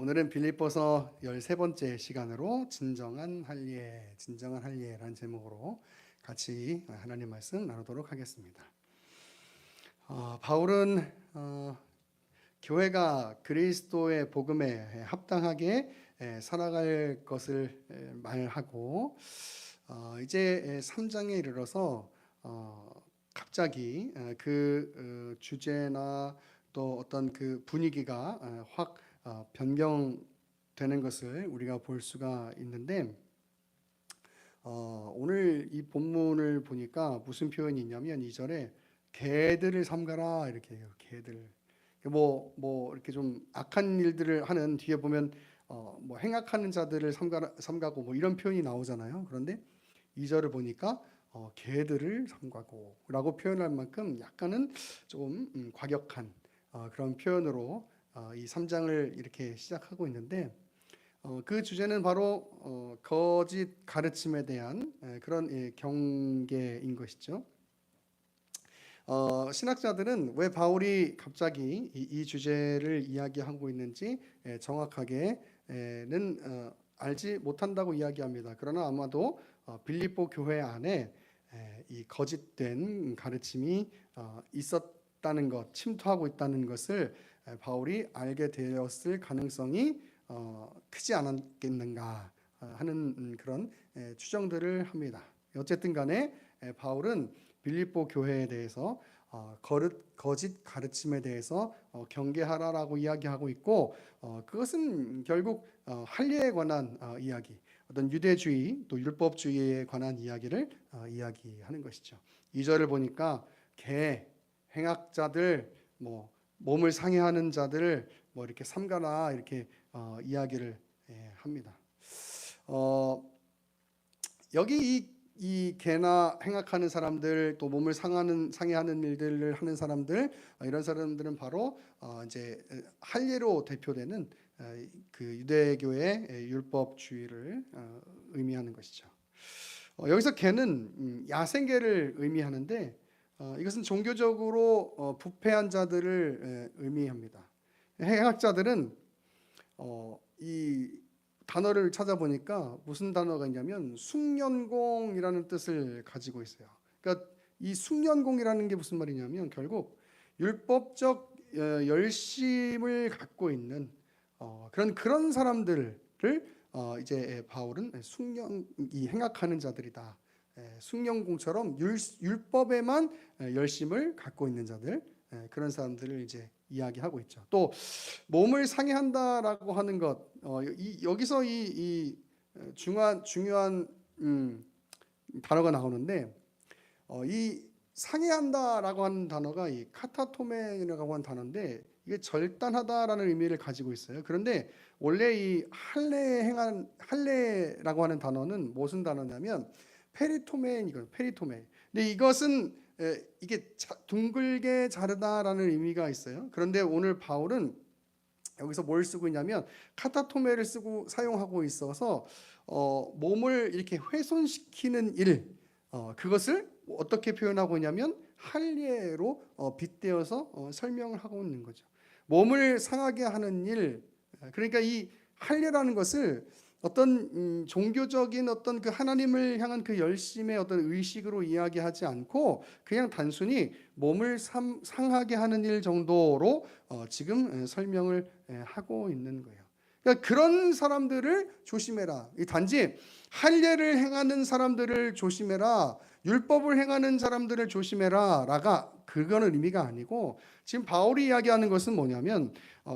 오늘은 빌립보서 13번째 시간으로 진정한 할례라는 제목으로 같이 하나님 말씀 나누도록 하겠습니다. 바울은 교회가 그리스도의 복음에 합당하게 살아갈 것을 말하고 이제 3장에 이르러서 갑자기 그 주제나 또 어떤 그 분위기가 확 변경되는 것을 우리가 볼 수가 있는데 오늘 이 본문을 보니까 무슨 표현이 있냐면 2절에 개들을 삼가라 이렇게 해요. 개들. 뭐 이렇게 좀 악한 일들을 하는 뒤에 보면 뭐 행악하는 자들을 삼가고 뭐 이런 표현이 나오잖아요. 그런데 2절을 보니까 개들을 삼가고라고 표현할 만큼 약간은 조금 과격한 그런 표현으로 이 3장을 이렇게 시작하고 있는데 그 주제는 바로 거짓 가르침에 대한 그런 경계인 것이죠. 신학자들은 왜 바울이 갑자기 이 주제를 이야기하고 있는지 정확하게는 알지 못한다고 이야기합니다. 그러나 아마도 빌립보 교회 안에 이 거짓된 가르침이 있었다는 것, 침투하고 있다는 것을 바울이 알게 되었을 가능성이 크지 않았겠는가 하는 그런 추정들을 합니다. 어쨌든 간에 바울은 빌립보 교회에 대해서 거짓 가르침에 대해서 경계하라라고 이야기하고 있고 그것은 결국 할례에 관한 이야기, 어떤 유대주의 또 율법주의에 관한 이야기를 이야기하는 것이죠. 2절을 보니까 개, 행악자들, 몸을 상해하는 자들 이렇게 삼가라 이렇게 이야기를 합니다. 여기 이 개나 행악하는 사람들 또 몸을 상해하는 일들을 하는 사람들 이런 사람들은 바로 이제 할례로 대표되는 그 유대교의 율법주의를 의미하는 것이죠. 여기서 개는 야생개를 의미하는데 이것은 종교적으로 부패한 자들을 의미합니다. 행악자들은 이 단어를 찾아보니까 무슨 단어가 있냐면 숭년공이라는 뜻을 가지고 있어요. 그러니까 이 숭년공이라는 게 무슨 말이냐면 결국 율법적 열심을 갖고 있는 그런 사람들을 이제 바울은 이 행악하는 자들이다. 숭년공처럼 율법에만 열심을 갖고 있는 자들 그런 사람들을 이제 이야기하고 있죠. 또 몸을 상해한다라고 하는 것 여기서 이 중요한 단어가 나오는데 이 상해한다라고 하는 단어가 이 카타토멘이라고 하는 단어인데 이게 절단하다라는 의미를 가지고 있어요. 그런데 원래 이 할례라고 하는 단어는 무슨 단어냐면 페리토멘이거든요. 페리토멘. 근데 이것은 이게 둥글게 자르다라는 의미가 있어요. 그런데 오늘 바울은 여기서 뭘 쓰고 있냐면 카타토메를 사용하고 있어서 몸을 이렇게 훼손시키는 일 그것을 어떻게 표현하고 있냐면 할례로 빗대어서 설명을 하고 있는 거죠. 몸을 상하게 하는 일 그러니까 이 할례라는 것을 어떤 종교적인 어떤 그 하나님을 향한 그 열심의 어떤 의식으로 이야기하지 않고 그냥 단순히 몸을 상하게 하는 일 정도로 지금 설명을 하고 있는 거예요. 그러니까 그런 사람들을 조심해라. 단지 할례를 행하는 사람들을 조심해라. 율법을 행하는 사람들을 조심해라라가 그거는 의미가 아니고 지금 바울이 이야기하는 것은 뭐냐면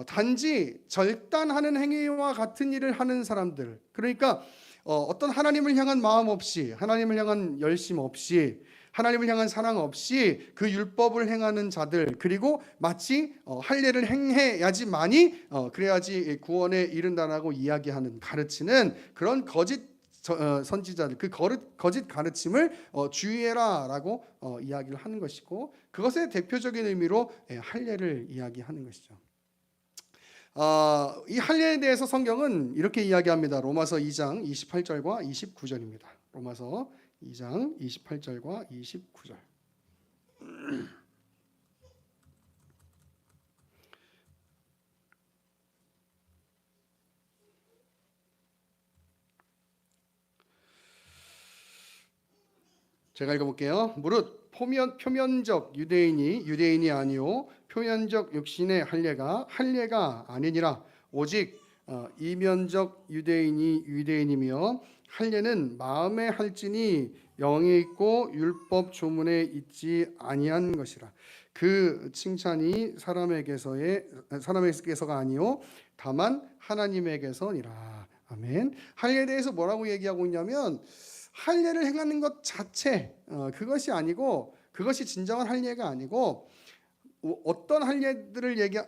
단지 절단하는 행위와 같은 일을 하는 사람들 그러니까 어떤 하나님을 향한 마음 없이 하나님을 향한 열심 없이 하나님을 향한 사랑 없이 그 율법을 행하는 자들 그리고 마치 할례를 행해야지만이 그래야지 구원에 이른다라고 이야기하는 가르치는 그런 거짓 선지자들 그 거짓 가르침을 주의해라라고 이야기를 하는 것이고 그것의 대표적인 의미로 할례를 이야기하는 것이죠. 이 할례에 대해서 성경은 이렇게 이야기합니다. 로마서 2장 28절과 29절입니다. 로마서 2장 28절과 29절. 제가 읽어볼게요. 무릇 표면적 유대인이 아니요 표면적 육신의 할례가 아니니라. 오직 이면적 유대인이며 할례는 마음에 할지니 영에 있고 율법 조문에 있지 아니한 것이라. 그 칭찬이 사람에게서가 아니요 다만 하나님에게서니라. 아멘. 할례에 대해서 뭐라고 얘기하고 있냐면 할례를 행하는 것 자체 그것이 아니고, 그것이 진정한 할례가 아니고,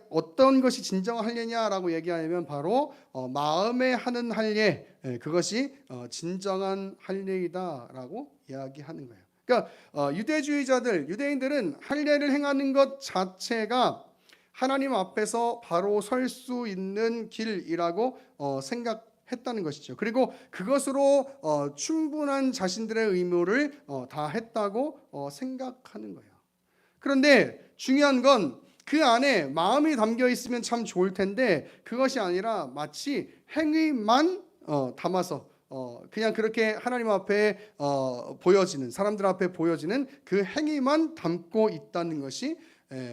어떤 것이 진정한 할례냐라고 얘기하면 바로 마음에 하는 할례, 그것이 진정한 할례이다라고 이야기하는 거예요. 그러니까 유대인들은 할례를 행하는 것 자체가 하나님 앞에서 바로 설 수 있는 길이라고 생각했다는 것이죠. 그리고 그것으로 충분한 자신들의 의무를 다 했다고 생각하는 거예요. 그런데 중요한 건 그 안에 마음이 담겨 있으면 참 좋을 텐데 그것이 아니라 마치 행위만 담아서 그냥 그렇게 하나님 앞에 보여지는, 사람들 앞에 보여지는 그 행위만 담고 있다는 것이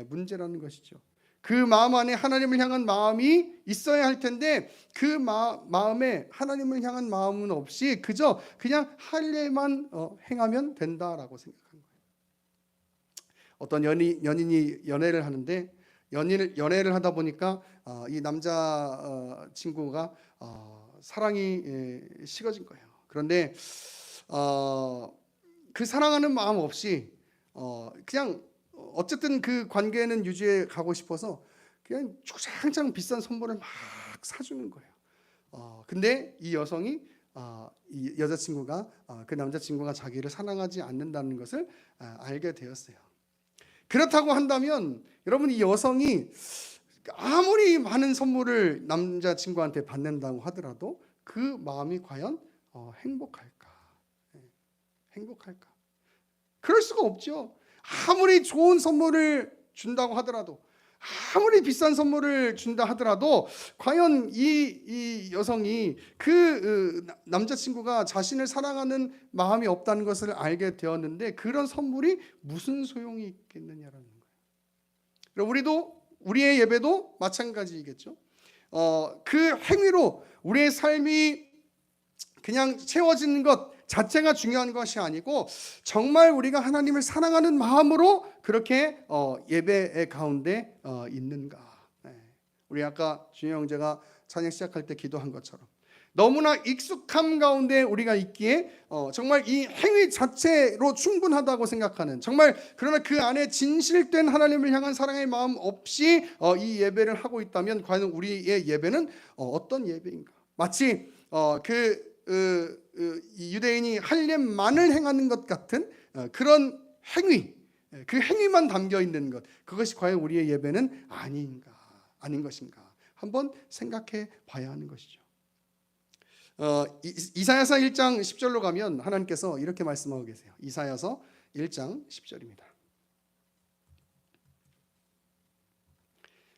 문제라는 것이죠. 그 마음 안에 하나님을 향한 마음이 있어야 할 텐데 그 마음에 하나님을 향한 마음은 없이 그냥 할례만 행하면 된다라고 생각합니다. 어떤 연인이 연애를 하는데 연애를 하다 보니까 이 남자 친구가 사랑이 식어진 거예요. 그런데 그 사랑하는 마음 없이 그냥 어쨌든 그 관계는 유지해 가고 싶어서 그냥 주장창 비싼 선물을 막 사주는 거예요. 근데 이 여성이 이 여자친구가 그 남자친구가 자기를 사랑하지 않는다는 것을 알게 되었어요. 그렇다고 한다면 여러분, 이 여성이 아무리 많은 선물을 남자친구한테 받는다고 하더라도 그 마음이 과연 행복할까? 행복할까? 그럴 수가 없죠. 아무리 좋은 선물을 준다고 하더라도, 아무리 비싼 선물을 준다 하더라도 과연 이 여성이 그 남자친구가 자신을 사랑하는 마음이 없다는 것을 알게 되었는데 그런 선물이 무슨 소용이 있겠느냐라는 거예요. 우리의 예배도 마찬가지이겠죠. 그 행위로 우리의 삶이 그냥 채워지는 것 자체가 중요한 것이 아니고 정말 우리가 하나님을 사랑하는 마음으로 그렇게 예배 가운데 있는가. 우리 아까 준영 형제가 찬양 시작할 때 기도한 것처럼 너무나 익숙함 가운데 우리가 있기에 정말 이 행위 자체로 충분하다고 생각하는, 정말 그러나 그 안에 진실된 하나님을 향한 사랑의 마음 없이 이 예배를 하고 있다면 과연 우리의 예배는 어떤 예배인가. 마치 이 유대인이 할례만을 행하는 것 같은 그런 행위, 그 행위만 담겨 있는 것, 그것이 과연 우리의 예배는 아닌 것인가 한번 생각해 봐야 하는 것이죠. 이사야서 1장 10절로 가면 하나님께서 이렇게 말씀하고 계세요. 이사야서 1장 10절입니다.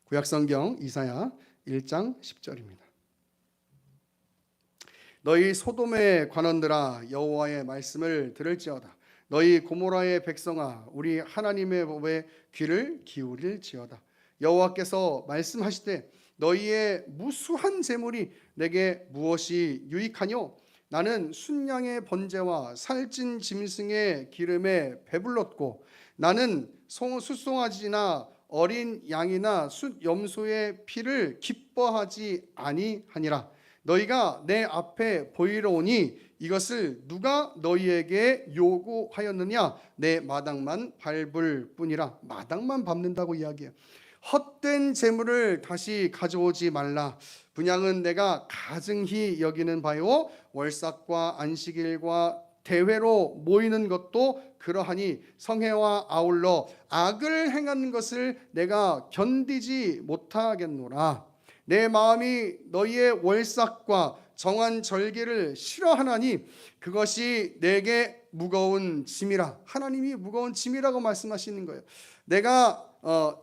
구약성경 이사야 1장 10절입니다. 너희 소돔의 관원들아 여호와의 말씀을 들을지어다. 너희 고모라의 백성아 우리 하나님의 법에 귀를 기울일지어다. 여호와께서 말씀하시되 너희의 무수한 재물이 내게 무엇이 유익하뇨? 나는 순양의 번제와 살찐 짐승의 기름에 배불렀고 나는 숫송아지나 어린 양이나 숫염소의 피를 기뻐하지 아니하니라. 너희가 내 앞에 보이러 오니 이것을 누가 너희에게 요구하였느냐? 내 마당만 밟을 뿐이라. 마당만 밟는다고 이야기해요. 헛된 재물을 다시 가져오지 말라. 분향은 내가 가증히 여기는 바요 월삭과 안식일과 대회로 모이는 것도 그러하니 성회와 아울러 악을 행하는 것을 내가 견디지 못하겠노라. 내 마음이 너희의 월삭과 정한 절기를 싫어하나니 그것이 내게 무거운 짐이라. 하나님이 무거운 짐이라고 말씀하시는 거예요. 내가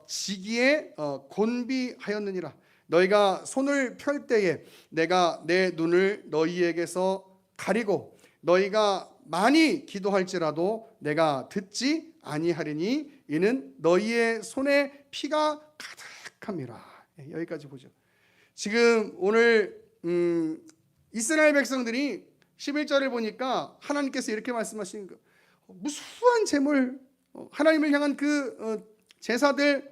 지기에 곤비하였느니라. 너희가 손을 펼 때에 내가 내 눈을 너희에게서 가리고 너희가 많이 기도할지라도 내가 듣지 아니하리니 이는 너희의 손에 피가 가득함이라. 여기까지 보죠. 지금 오늘 이스라엘 백성들이 11절을 보니까 하나님께서 이렇게 말씀하시는 거, 무수한 제물, 하나님을 향한 그 제사들,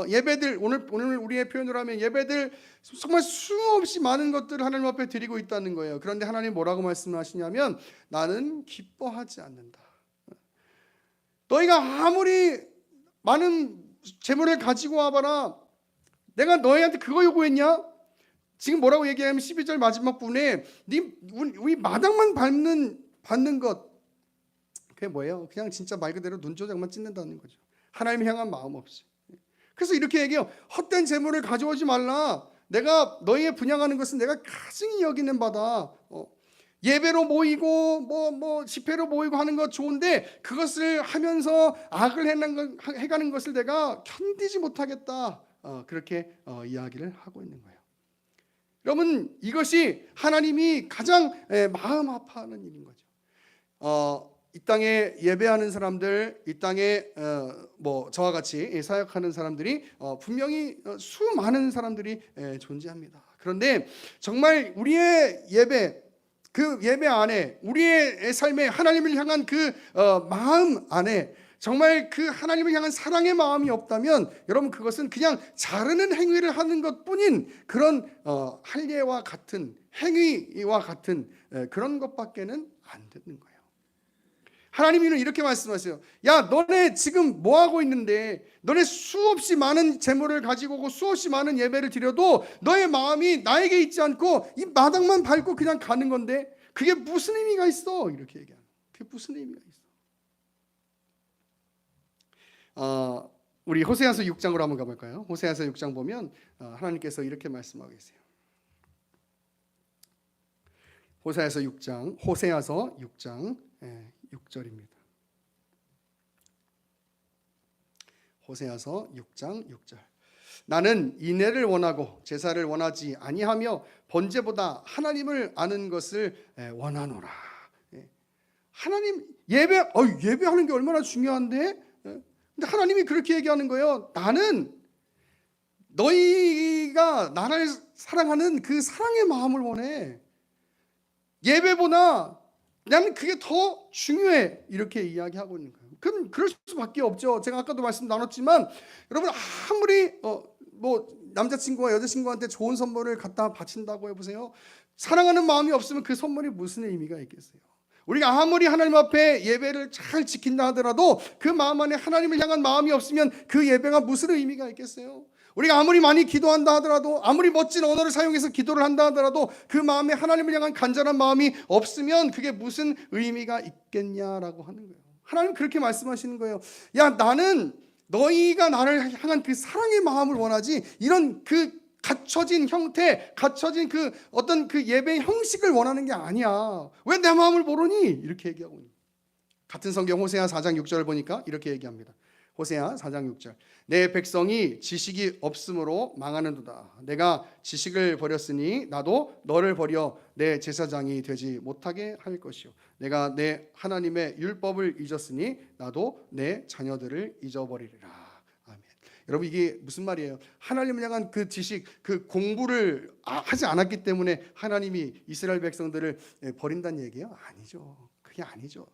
예배들, 오늘 우리의 표현으로 하면 예배들, 정말 수없이 많은 것들을 하나님 앞에 드리고 있다는 거예요. 그런데 하나님 뭐라고 말씀하시냐면 나는 기뻐하지 않는다. 너희가 아무리 많은 제물을 가지고 와봐라, 내가 너희한테 그거 요구했냐? 지금 뭐라고 얘기하면 12절 마지막 부분에 우리 마당만 받는 것, 그게 뭐예요? 그냥 진짜 말 그대로 눈조작만 찢는다는 거죠. 하나님을 향한 마음 없이. 그래서 이렇게 얘기해요. 헛된 재물을 가져오지 말라. 내가 너희의 분양하는 것은 내가 가증히 여기는 바다. 예배로 모이고 뭐 집회로 모이고 하는 것 좋은데 그것을 하면서 악을 해가는 것을 내가 견디지 못하겠다. 그렇게 이야기를 하고 있는 거예요. 여러분, 이것이 하나님이 가장 마음 아파하는 일인 거죠. 이 땅에 예배하는 사람들, 이 땅에 뭐 저와 같이 사역하는 사람들이 분명히 수많은 사람들이 존재합니다. 그런데 정말 우리의 예배, 그 예배 안에, 우리의 삶에 하나님을 향한 그 마음 안에 정말 그 하나님을 향한 사랑의 마음이 없다면 여러분, 그것은 그냥 자르는 행위를 하는 것뿐인 그런 할례와 같은 행위와 같은 그런 것밖에는 안 되는 거예요. 하나님은 이렇게 말씀하세요. 야, 너네 지금 뭐 하고 있는데, 너네 수없이 많은 재물을 가지고 오고 수없이 많은 예배를 드려도 너의 마음이 나에게 있지 않고 이 마당만 밟고 그냥 가는 건데 그게 무슨 의미가 있어? 이렇게 얘기하는. 그게 무슨 의미가 있어? 우리 호세아서 6장으로 한번 가볼까요? 호세아서 6장 보면 하나님께서 이렇게 말씀하고 계세요. 호세아서 6장 6절입니다. 호세아서 6장 6절. 나는 인애를 원하고 제사를 원하지 아니하며 번제보다 하나님을 아는 것을 원하노라. 하나님 예배하는 게 얼마나 중요한데? 근데 하나님이 그렇게 얘기하는 거예요. 나는 너희가 나를 사랑하는 그 사랑의 마음을 원해. 예배보다 나는 그게 더 중요해. 이렇게 이야기하고 있는 거예요. 그럼 그럴 수밖에 없죠. 제가 아까도 말씀 나눴지만 여러분, 아무리 뭐 남자친구와 여자친구한테 좋은 선물을 갖다 바친다고 해보세요. 사랑하는 마음이 없으면 그 선물이 무슨 의미가 있겠어요? 우리가 아무리 하나님 앞에 예배를 잘 지킨다 하더라도 그 마음 안에 하나님을 향한 마음이 없으면 그 예배가 무슨 의미가 있겠어요? 우리가 아무리 많이 기도한다 하더라도, 아무리 멋진 언어를 사용해서 기도를 한다 하더라도 그 마음에 하나님을 향한 간절한 마음이 없으면 그게 무슨 의미가 있겠냐라고 하는 거예요. 하나님 그렇게 말씀하시는 거예요. 야, 나는 너희가 나를 향한 그 사랑의 마음을 원하지, 이런 그 갖춰진 형태, 갖춰진 그 어떤 그 예배의 형식을 원하는 게 아니야. 왜 내 마음을 모르니? 이렇게 얘기하고 있는 거예요. 같은 성경 호세아 4장 6절을 보니까 이렇게 얘기합니다. 호세아 4장 6절. 내 백성이 지식이 없으므로 망하는도다. 내가 지식을 버렸으니 나도 너를 버려 내 제사장이 되지 못하게 할 것이요. 내가 내 하나님의 율법을 잊었으니 나도 내 자녀들을 잊어버리리라. 아멘. 여러분, 이게 무슨 말이에요? 하나님을 향한 그 지식, 그 공부를 하지 않았기 때문에 하나님이 이스라엘 백성들을 버린다는 얘기예요? 아니죠. 그게 아니죠.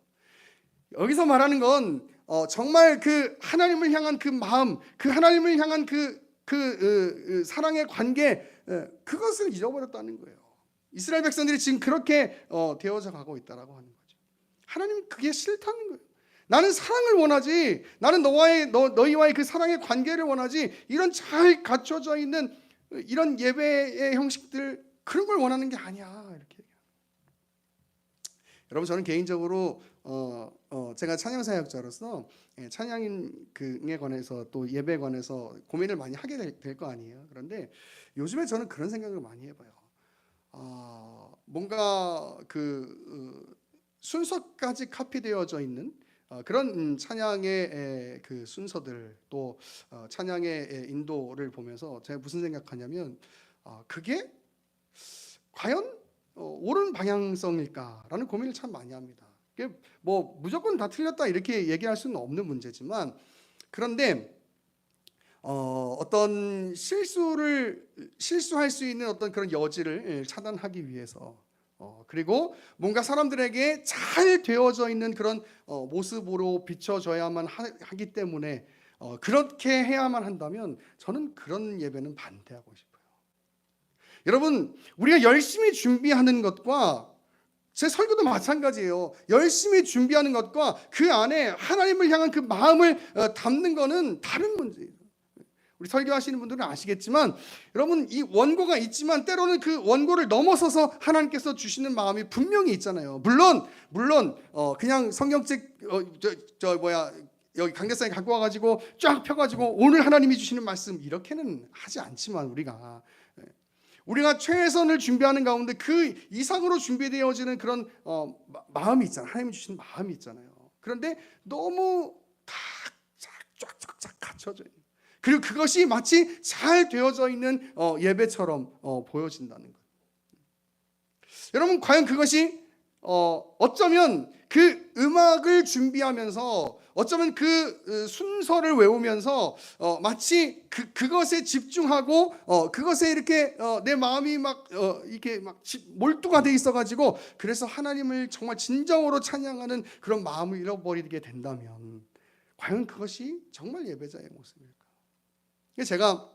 여기서 말하는 건 정말 그 하나님을 향한 그 마음, 그 하나님을 향한 그 사랑의 관계, 그것을 잊어버렸다는 거예요. 이스라엘 백성들이 지금 그렇게 되어져 가고 있다라고 하는 거죠. 하나님은 그게 싫다는 거예요. 나는 사랑을 원하지, 나는 너희와의 그 사랑의 관계를 원하지, 이런 잘 갖춰져 있는 이런 예배의 형식들, 그런 걸 원하는 게 아니야. 이렇게 얘기해요. 여러분, 저는 개인적으로 제가 찬양 사역자로서 찬양에 관해서 또 예배에 관해서 고민을 많이 하게 될 거 아니에요. 그런데 요즘에 저는 그런 생각을 많이 해봐요. 뭔가 그 순서까지 카피되어져 있는 그런 찬양의 그 순서들, 또 찬양의 인도를 보면서 제가 무슨 생각하냐면 그게 과연 옳은 방향성일까라는 고민을 참 많이 합니다. 뭐 무조건 다 틀렸다 이렇게 얘기할 수는 없는 문제지만, 그런데 어떤 실수할 수 있는 어떤 그런 여지를 차단하기 위해서, 그리고 뭔가 사람들에게 잘 되어져 있는 그런 모습으로 비춰져야만 하기 때문에 그렇게 해야만 한다면 저는 그런 예배는 반대하고 싶어요. 여러분, 우리가 열심히 준비하는 것과, 제 설교도 마찬가지예요. 열심히 준비하는 것과 그 안에 하나님을 향한 그 마음을 담는 것은 다른 문제예요. 우리 설교하시는 분들은 아시겠지만, 여러분, 이 원고가 있지만 때로는 그 원고를 넘어서서 하나님께서 주시는 마음이 분명히 있잖아요. 물론 그냥 성경책 여기 강대상에 갖고 와가지고 쫙 펴가지고 오늘 하나님이 주시는 말씀 이렇게는 하지 않지만, 우리가 최선을 준비하는 가운데 그 이상으로 준비되어지는 그런 마음이 있잖아요. 하나님이 주시는 마음이 있잖아요. 그런데 너무 다 쫙쫙쫙 갖춰져 있는, 그리고 그것이 마치 잘 되어져 있는 예배처럼 보여진다는 것. 여러분, 과연 그것이 어쩌면 그 음악을 준비하면서, 어쩌면 그 순서를 외우면서 마치 그것에 집중하고 그것에 이렇게 내 마음이 이렇게 몰두가 돼 있어가지고, 그래서 하나님을 정말 진정으로 찬양하는 그런 마음을 잃어버리게 된다면 과연 그것이 정말 예배자의 모습일까? 제가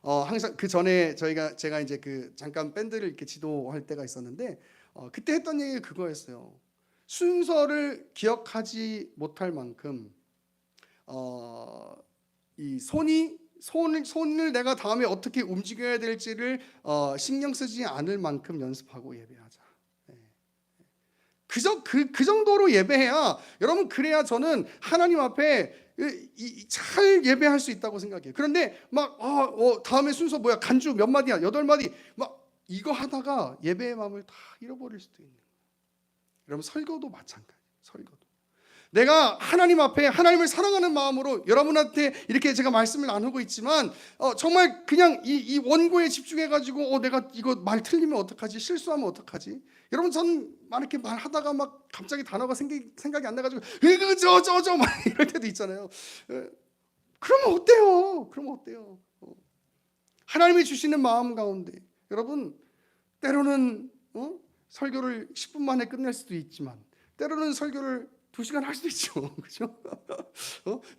항상 그 전에 제가 이제 잠깐 밴드를 이렇게 지도할 때가 있었는데, 그때 했던 얘기가 그거였어요. 순서를 기억하지 못할 만큼 이 손을 내가 다음에 어떻게 움직여야 될지를 신경 쓰지 않을 만큼 연습하고 예배하자. 그 정도로 예배해야, 여러분, 그래야 저는 하나님 앞에 잘 예배할 수 있다고 생각해요. 그런데 다음에 순서 뭐야, 간주 몇 마디야, 8마디 이거 하다가 예배의 마음을 다 잃어버릴 수도 있는 거예요. 여러분, 설교도 마찬가지예요. 설교도 내가 하나님 앞에 하나님을 사랑하는 마음으로 여러분한테 이렇게 제가 말씀을 나누고 있지만, 정말 그냥 이 원고에 집중해가지고 내가 이거 말 틀리면 어떡하지, 실수하면 어떡하지. 여러분, 전 이렇게 말하다가 갑자기 단어가 생각이 안 나가지고 저저 막 이럴 때도 있잖아요. 그러면 어때요? 하나님이 주시는 마음 가운데, 여러분, 때로는 설교를 10분 만에 끝낼 수도 있지만, 때로는 설교를 2시간 할 수도 있죠. 그렇죠?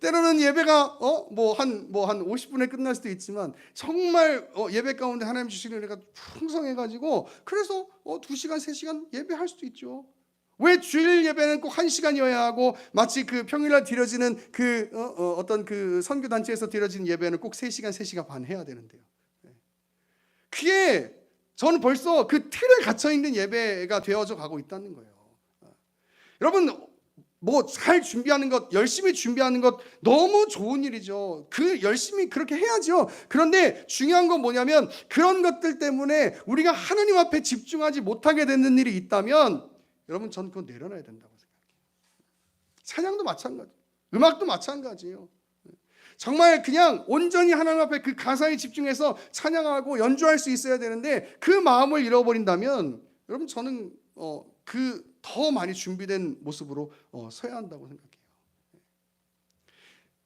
때로는 예배가 한 50분에 끝날 수도 있지만, 정말 예배 가운데 하나님 주시는 은혜가 풍성해가지고 그래서 2시간 3시간 예배할 수도 있죠. 왜 주일 예배는 꼭 1시간이어야 하고, 마치 그 평일날 드려지는 어떤 그 선교 단체에서 드려지는 예배는 꼭 3시간 3시간 반 해야 되는데요. 그게 저는 벌써 그 틀에 갇혀 있는 예배가 되어져 가고 있다는 거예요. 여러분, 잘 준비하는 것, 열심히 준비하는 것 너무 좋은 일이죠. 열심히 그렇게 해야죠. 그런데 중요한 건 뭐냐면, 그런 것들 때문에 우리가 하나님 앞에 집중하지 못하게 되는 일이 있다면, 여러분, 전 그거 내려놔야 된다고 생각해요. 찬양도 마찬가지, 음악도 마찬가지예요. 정말 그냥 온전히 하나님 앞에 그 가사에 집중해서 찬양하고 연주할 수 있어야 되는데, 그 마음을 잃어버린다면, 여러분, 저는 더 많이 준비된 모습으로 서야 한다고 생각해요.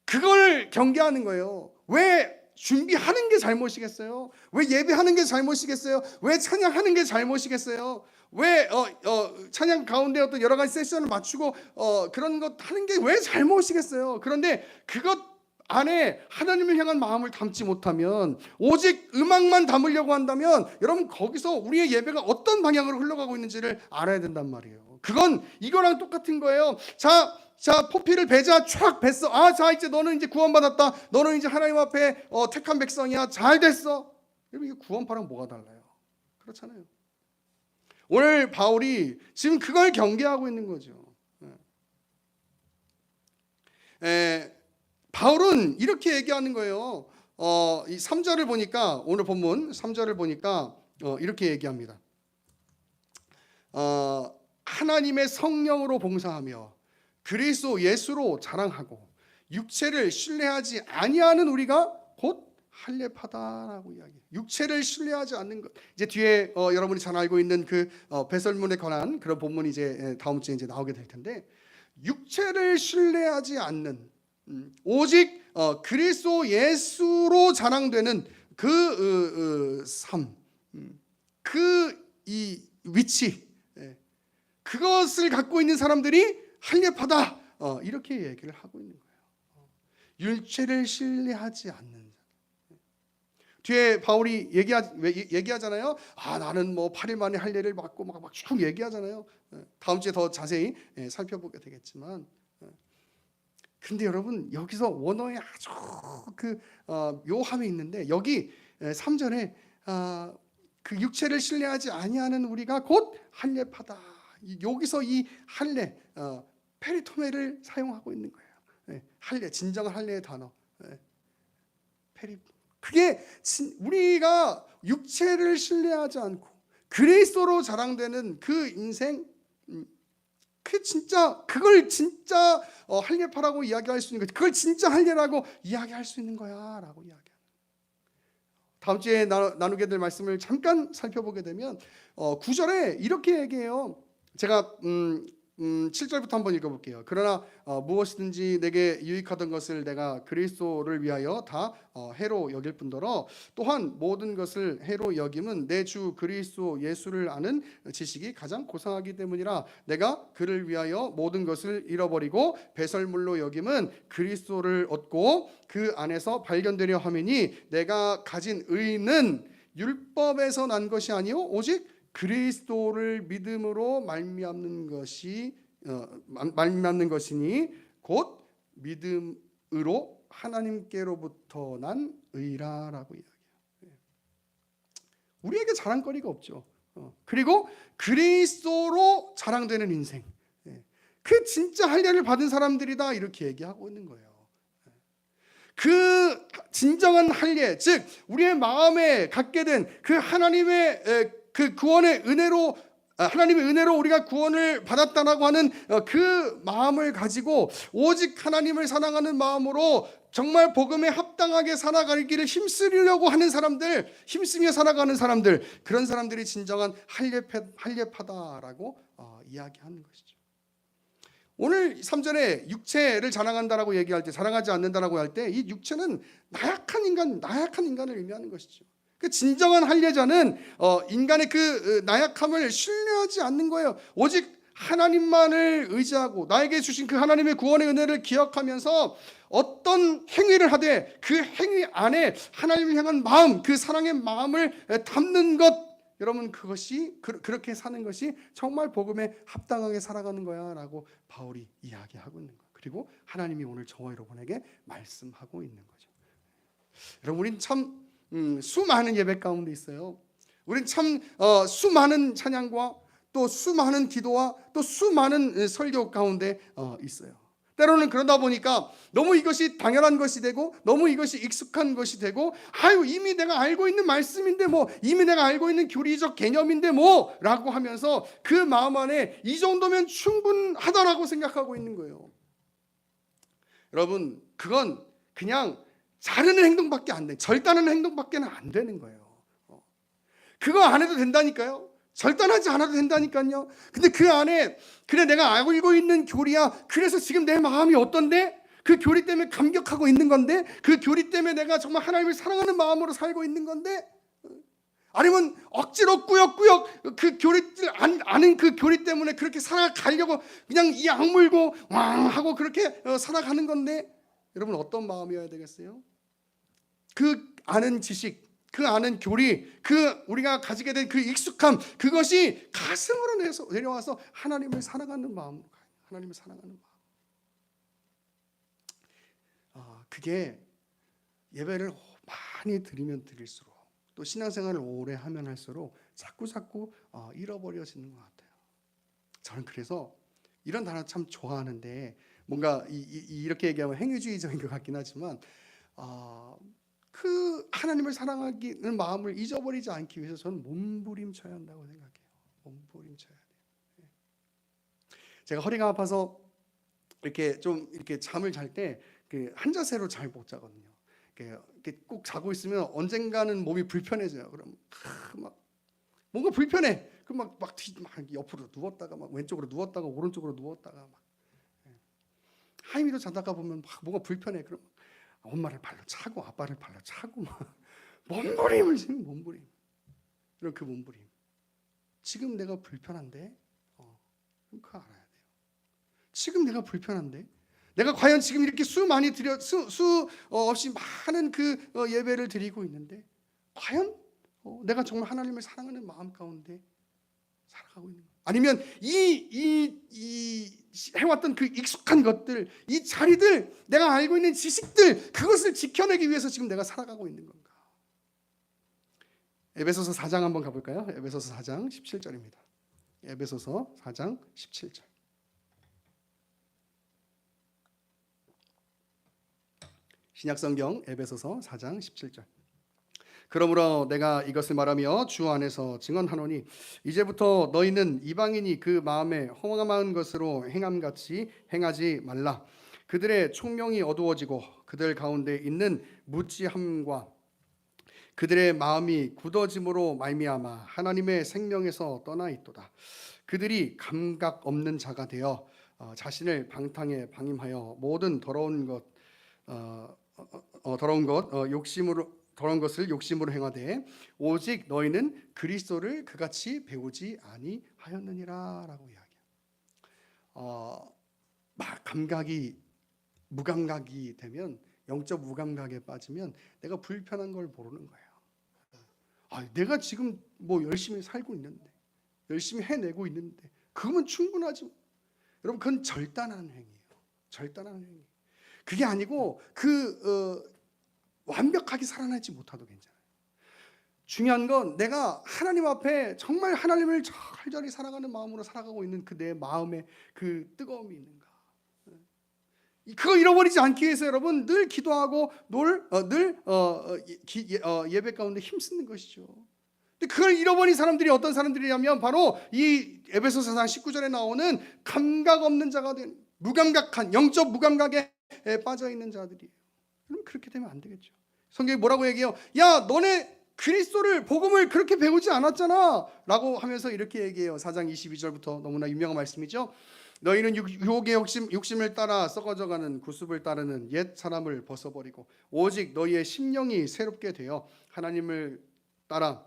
그걸 경계하는 거예요. 왜 준비하는 게 잘못이겠어요? 왜 예배하는 게 잘못이겠어요? 왜 찬양하는 게 잘못이겠어요? 왜 찬양 가운데 어떤 여러 가지 세션을 맞추고 그런 것 하는 게 왜 잘못이겠어요? 그런데 그것 안에 하나님을 향한 마음을 담지 못하면, 오직 음악만 담으려고 한다면, 여러분, 거기서 우리의 예배가 어떤 방향으로 흘러가고 있는지를 알아야 된단 말이에요. 그건 이거랑 똑같은 거예요. 자, 포피를 베자, 촥 뱄어. 자, 이제 너는 이제 구원받았다. 너는 이제 하나님 앞에 택한 백성이야. 잘 됐어. 여러분, 이게 구원파랑 뭐가 달라요? 그렇잖아요. 오늘 바울이 지금 그걸 경계하고 있는 거죠. 바울은 이렇게 얘기하는 거예요. 이 3절을 보니까, 오늘 본문 3절을 보니까 이렇게 얘기합니다. 하나님의 성령으로 봉사하며 그리스도 예수로 자랑하고 육체를 신뢰하지 아니하는 우리가 곧 할례파다라고 이야기해요. 육체를 신뢰하지 않는 것. 이제 뒤에 여러분이 잘 알고 있는 그 배설물에 관한 그런 본문이 이제 다음 주에 이제 나오게 될 텐데, 육체를 신뢰하지 않는 오직 그리스도 예수로 자랑되는 그 삶, 그 이 위치, 그것을 갖고 있는 사람들이 할례파다, 이렇게 얘기를 하고 있는 거예요. 육체를 신뢰하지 않는. 뒤에 바울이 얘기하잖아요. 나는 뭐 8일 만에 할례를 받고 쭉 얘기하잖아요. 다음 주에 더 자세히 살펴보게 되겠지만, 근데 여러분 여기서 원어에 아주 그 묘함이 있는데, 여기 3절에 그 육체를 신뢰하지 아니하는 우리가 곧 할례파다. 여기서 이 할례, 페리토메를 사용하고 있는 거예요. 할례, 진정한 할례의 단어. 그게 우리가 육체를 신뢰하지 않고 그리스도로 자랑되는 그 인생, 그걸 진짜 할례파라고 이야기할 수 있는 거야. 그걸 진짜 할례라고 이야기할 수 있는 거야라고 이야기합니다. 다음 주에 나누게 될 말씀을 잠깐 살펴보게 되면 9절에 이렇게 얘기해요. 제가 7절부터 한번 읽어볼게요. 그러나 무엇이든지 내게 유익하던 것을 내가 그리스도를 위하여 다 해로 여길 뿐더러 또한 모든 것을 해로 여김은 내 주 그리스도 예수를 아는 지식이 가장 고상하기 때문이라. 내가 그를 위하여 모든 것을 잃어버리고 배설물로 여김은 그리스도를 얻고 그 안에서 발견되려 함이니 내가 가진 의는 율법에서 난 것이 아니요 오직 그리스도를 믿음으로 말미암는 것이니 곧 믿음으로 하나님께로부터 난 의라라고 이야기해요. 우리에게 자랑거리가 없죠. 그리고 그리스도로 자랑되는 인생, 그 진짜 할례를 받은 사람들이다, 이렇게 얘기하고 있는 거예요. 그 진정한 할례, 즉 우리의 마음에 갖게 된 그 하나님의 그 구원의 은혜로, 하나님의 은혜로 우리가 구원을 받았다라고 하는 그 마음을 가지고 오직 하나님을 사랑하는 마음으로 정말 복음에 합당하게 살아가기를 힘쓰려고 하는 사람들, 힘쓰며 살아가는 사람들, 그런 사람들이 진정한 할례파다라고 이야기하는 것이죠. 오늘 3절에 육체를 자랑한다라고 얘기할 때, 자랑하지 않는다라고 할 때, 이 육체는 나약한 인간을 의미하는 것이죠. 그 진정한 할례자는 인간의 그 나약함을 신뢰하지 않는 거예요. 오직 하나님만을 의지하고 나에게 주신 그 하나님의 구원의 은혜를 기억하면서 어떤 행위를 하되 그 행위 안에 하나님을 향한 마음, 그 사랑의 마음을 담는 것, 여러분 그것이 그렇게 사는 것이 정말 복음에 합당하게 살아가는 거야라고 바울이 이야기하고 있는 거예요. 그리고 하나님이 오늘 저와 여러분에게 말씀하고 있는 거죠. 여러분 우린 참 수많은 예배 가운데 있어요. 우린 참 수많은 찬양과 또 수많은 기도와 또 수많은 설교 가운데 있어요. 때로는 그러다 보니까 너무 이것이 당연한 것이 되고 너무 이것이 익숙한 것이 되고, 이미 내가 알고 있는 말씀인데 이미 내가 알고 있는 교리적 개념인데 라고 하면서 그 마음 안에 이 정도면 충분하다라고 생각하고 있는 거예요. 여러분 그건 그냥 자르는 행동밖에 안 돼. 절단하는 행동밖에는 안 되는 거예요. 그거 안 해도 된다니까요. 절단하지 않아도 된다니까요. 근데 그 안에 그래 내가 알고 있는 교리야. 그래서 지금 내 마음이 어떤데? 그 교리 때문에 감격하고 있는 건데, 그 교리 때문에 내가 정말 하나님을 사랑하는 마음으로 살고 있는 건데, 아니면 억지로 꾸역꾸역 그 교리를 아는 그 교리 때문에 그렇게 살아가려고 그냥 이 악물고 왕 하고 그렇게 살아가는 건데, 여러분 어떤 마음이어야 되겠어요? 그 아는 지식, 그 아는 교리, 그 우리가 가지게 된 그 익숙함, 그것이 가슴으로 내려와서 하나님을 사랑하는 마음으로 가요. 하나님을 사랑하는 마음. 그게 예배를 많이 드리면 드릴수록, 또 신앙생활을 오래 하면 할수록 자꾸 잃어버려지는 것 같아요. 저는 그래서 이런 단어 참 좋아하는데, 뭔가 이렇게 얘기하면 행위주의적인 것 같긴 하지만 그 하나님을 사랑하는 마음을 잊어버리지 않기 위해서 저는 몸부림쳐야 한다고 생각해요. 몸부림쳐야 돼요. 제가 허리가 아파서 이렇게 잠을 잘 때 그 한 자세로 잘 못 자거든요. 이렇게 꼭 자고 있으면 언젠가는 몸이 불편해져요. 그럼 막 뭔가 불편해. 그럼 막 옆으로 누웠다가 막 왼쪽으로 누웠다가 오른쪽으로 누웠다가 막 하임이도 자다가 보면 막 뭔가 불편해. 그럼 엄마를 발로 차고 아빠를 발로 차고 막 몸부림을 지금 몸부림. 이런 그 몸부림. 지금 내가 불편한데, 그거 알아야 돼요. 지금 내가 불편한데, 내가 과연 지금 이렇게 수 없이 많은 그 예배를 드리고 있는데, 과연 내가 정말 하나님을 사랑하는 마음 가운데 살아가고 있는 거? 아니면 이 해왔던 그 익숙한 것들, 이 자리들, 내가 알고 있는 지식들, 그것을 지켜내기 위해서 지금 내가 살아가고 있는 건가? 에베소서 4장 한번 가볼까요? 에베소서 4장 17절입니다. 에베소서 4장 17절. 신약성경 에베소서 4장 17절. 그러므로 내가 이것을 말하며 주 안에서 증언하노니 이제부터 너희는 이방인이 그 마음에 험한 것으로 행함같이 행하지 말라. 그들의 총명이 어두워지고 그들 가운데 있는 무지함과 그들의 마음이 굳어짐으로 말미암아 하나님의 생명에서 떠나 있도다. 그들이 감각 없는 자가 되어 자신을 방탕에 방임하여 모든 더러운 것을 욕심으로 행하되 오직 너희는 그리스도를 그같이 배우지 아니하였느니라라고 이야기해요. 막 감각이 무감각이 되면, 영적 무감각에 빠지면 내가 불편한 걸 모르는 거예요. 내가 지금 뭐 열심히 살고 있는데, 열심히 해내고 있는데 그거면 충분하지. 여러분, 그건 절단하는 행위예요. 절단하는 행위. 그게 아니고 완벽하게 살아나지 못하도 괜찮아요. 중요한 건 내가 하나님 앞에 정말 하나님을 절절히 사랑하는 마음으로 살아가고 있는 그 내 마음에 그 뜨거움이 있는가. 그거 잃어버리지 않기 위해서 여러분 늘 기도하고 늘 예배 가운데 힘쓰는 것이죠. 근데 그걸 잃어버린 사람들이 어떤 사람들이냐면 바로 이 에베소서 4장 19절에 나오는 감각 없는 자가 된, 무감각한, 영적 무감각에 빠져 있는 자들이에요. 그럼 그렇게 되면 안 되겠죠. 성경이 뭐라고 얘기해요? 야, 너네 그리스도를, 복음을 그렇게 배우지 않았잖아 라고 하면서 이렇게 얘기해요. 4장 22절부터 너무나 유명한 말씀이죠. 너희는 유혹의 욕심을 따라 썩어져가는 구습을 따르는 옛 사람을 벗어버리고 오직 너희의 심령이 새롭게 되어 하나님을 따라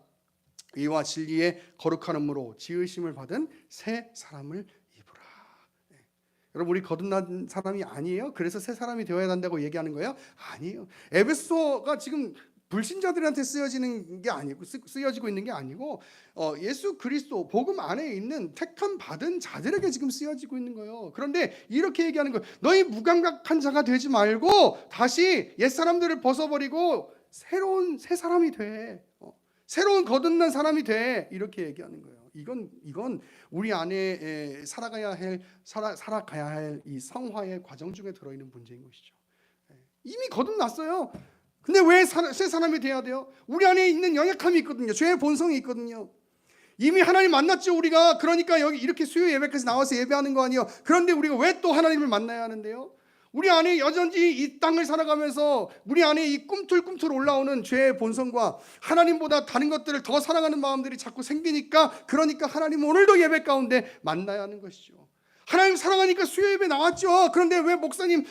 의와 진리의 거룩함으로 지으심을 받은 새 사람을 입으라. 여러분, 우리 거듭난 사람이 아니에요? 그래서 새 사람이 되어야 한다고 얘기하는 거예요? 아니에요. 에베소가 지금 불신자들한테 쓰여지고 있는 게 아니고 예수 그리스도 복음 안에 있는 택함 받은 자들에게 지금 쓰여지고 있는 거예요. 그런데 이렇게 얘기하는 거예요. 너희 무감각한 자가 되지 말고 다시 옛 사람들을 벗어버리고 새로운 새 사람이 돼. 새로운 거듭난 사람이 돼. 이렇게 얘기하는 거예요. 이건 우리 안에 살아가야 할 이 성화의 과정 중에 들어있는 문제인 것이죠. 이미 거듭났어요. 근데 왜 새 사람이 돼야 돼요? 우리 안에 있는 연약함이 있거든요. 죄의 본성이 있거든요. 이미 하나님 만났죠, 우리가. 그러니까 여기 이렇게 수요 예배까지 나와서 예배하는 거 아니에요. 그런데 우리가 왜 또 하나님을 만나야 하는데요? 우리 안에 여전히 이 땅을 살아가면서 우리 안에 이 꿈틀꿈틀 올라오는 죄의 본성과 하나님보다 다른 것들을 더 사랑하는 마음들이 자꾸 생기니까, 그러니까 하나님 오늘도 예배 가운데 만나야 하는 것이죠. 하나님 사랑하니까 수요 예배 나왔죠. 그런데 왜 목사님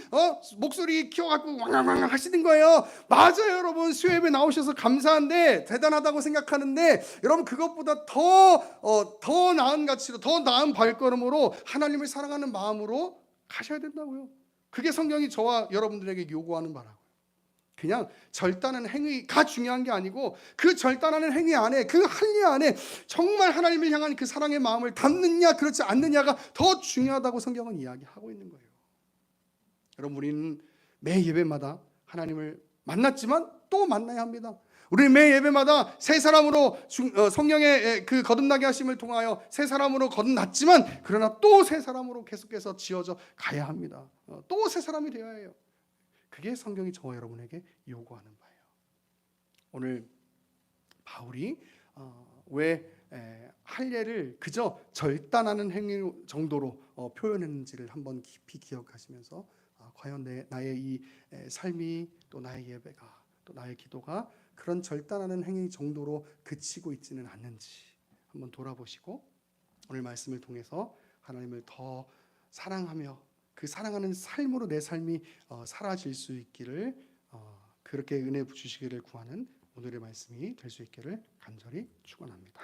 목소리 키워갖고 왕왕왕 하시는 거예요? 맞아요, 여러분. 수요 예배 나오셔서 감사한데, 대단하다고 생각하는데, 여러분 그것보다 더 나은 가치로, 더 나은 발걸음으로 하나님을 사랑하는 마음으로 가셔야 된다고요. 그게 성경이 저와 여러분들에게 요구하는 바라고요. 그냥 절단하는 행위가 중요한 게 아니고 그 절단하는 행위 안에, 그 할례 안에 정말 하나님을 향한 그 사랑의 마음을 담느냐 그렇지 않느냐가 더 중요하다고 성경은 이야기하고 있는 거예요. 여러분, 우리는 매 예배마다 하나님을 만났지만 또 만나야 합니다. 우리는 매 예배마다 새 사람으로 성령의 그 거듭나게 하심을 통하여 새 사람으로 거듭났지만, 그러나 또 새 사람으로 계속해서 지어져 가야 합니다. 또 새 사람이 되어야 해요. 그게 성경이 저와 여러분에게 요구하는 바예요. 오늘 바울이 왜 할례를 그저 절단하는 행위 정도로 표현했는지를 한번 깊이 기억하시면서 과연 나의 이 삶이, 또 나의 예배가 또 나의 기도가 그런 절단하는 행위 정도로 그치고 있지는 않는지 한번 돌아보시고 오늘 말씀을 통해서 하나님을 더 사랑하며 그 사랑하는 삶으로 내 삶이 사라질 수 있기를 그렇게 은혜 주시기를 구하는 오늘의 말씀이 될 수 있기를 간절히 축원합니다.